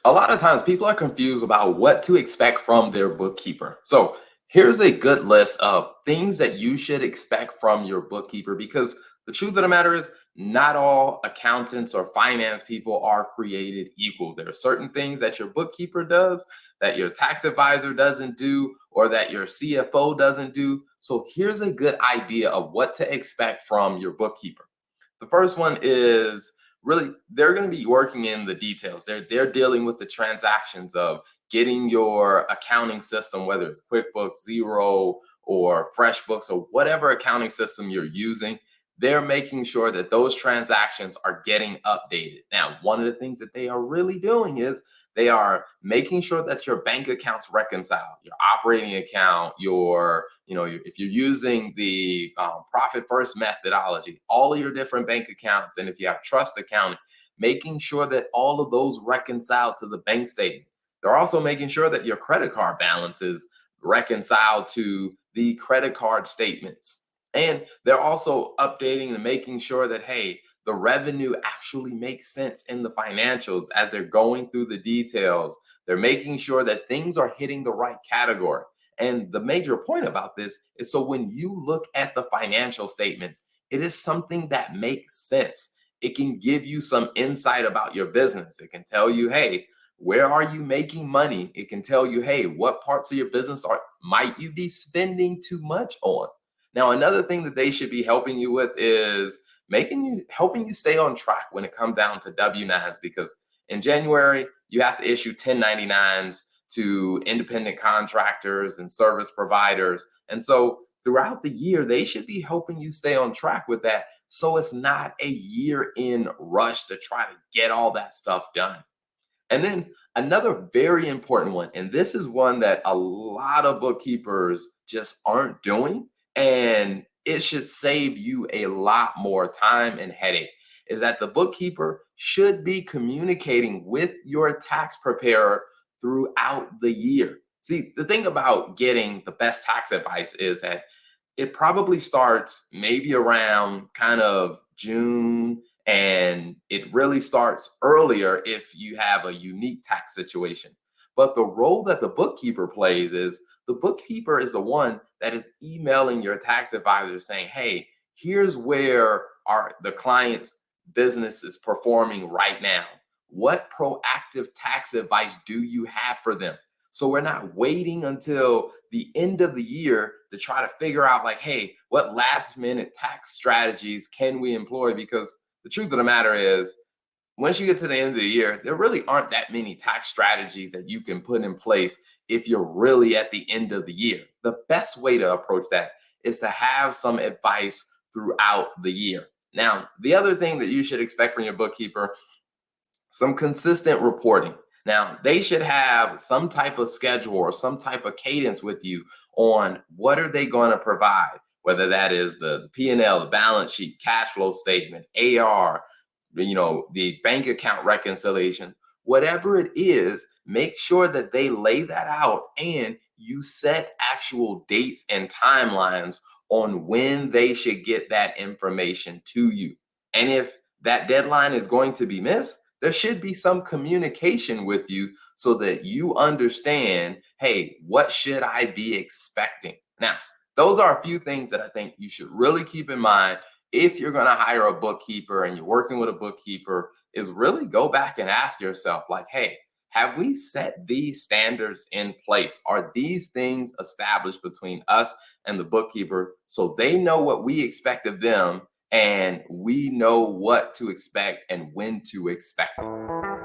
A lot of times people are confused about what to expect from their bookkeeper. So here's a good list of things that you should expect from your bookkeeper because the truth of the matter is not all accountants or finance people are created equal. There are certain things that your bookkeeper does that your tax advisor doesn't do or that your CFO doesn't do. So here's a good idea of what to expect from your bookkeeper. The first one is really they're going to be working in the details. They're dealing with the transactions of getting your accounting system, whether it's QuickBooks, Zero, or FreshBooks, or whatever accounting system you're using. They're making sure that those transactions are getting updated. Now, one of the things that they are really doing is they are making sure that your bank accounts reconcile, your operating account, if you're using the profit first methodology, all of your different bank accounts, and if you have trust accounting, making sure that all of those reconcile to the bank statement. They're also making sure that your credit card balances reconcile to the credit card statements. And they're also updating and making sure that, hey, the revenue actually makes sense in the financials as they're going through the details. They're making sure that things are hitting the right category. And the major point about this is so when you look at the financial statements, it is something that makes sense. It can give you some insight about your business. It can tell you, hey, where are you making money? It can tell you, hey, what parts of your business are might you be spending too much on? Now, another thing that they should be helping you with is helping you stay on track when it comes down to W-9s because in January, you have to issue 1099s to independent contractors and service providers. And so throughout the year, they should be helping you stay on track with that. So it's not a year in rush to try to get all that stuff done. And then another very important one, and this is one that a lot of bookkeepers just aren't doing, and it should save you a lot more time and headache, is that the bookkeeper should be communicating with your tax preparer throughout the year. See, the thing about getting the best tax advice is that it probably starts maybe around kind of June, and it really starts earlier if you have a unique tax situation. But the role that the bookkeeper plays is the bookkeeper is the one that is emailing your tax advisor saying, hey, here's where the client's business is performing right now. What proactive tax advice do you have for them? So we're not waiting until the end of the year to try to figure out, like, hey, what last minute tax strategies can we employ? Because the truth of the matter is, once you get to the end of the year, there really aren't that many tax strategies that you can put in place if you're really at the end of the year. The best way to approach that is to have some advice throughout the year. Now, the other thing that you should expect from your bookkeeper, some consistent reporting. Now, they should have some type of schedule or some type of cadence with you on what are they going to provide, whether that is the P&L, the balance sheet, cash flow statement, AR, the bank account reconciliation, whatever it is, make sure that they lay that out and you set actual dates and timelines on when they should get that information to you. And if that deadline is going to be missed, there should be some communication with you so that you understand, hey, what should I be expecting? Now, those are a few things that I think you should really keep in mind if you're going to hire a bookkeeper and you're working with a bookkeeper, is really go back and ask yourself, like, hey, have we set these standards in place? Are these things established between us and the bookkeeper so they know what we expect of them and we know what to expect and when to expect it?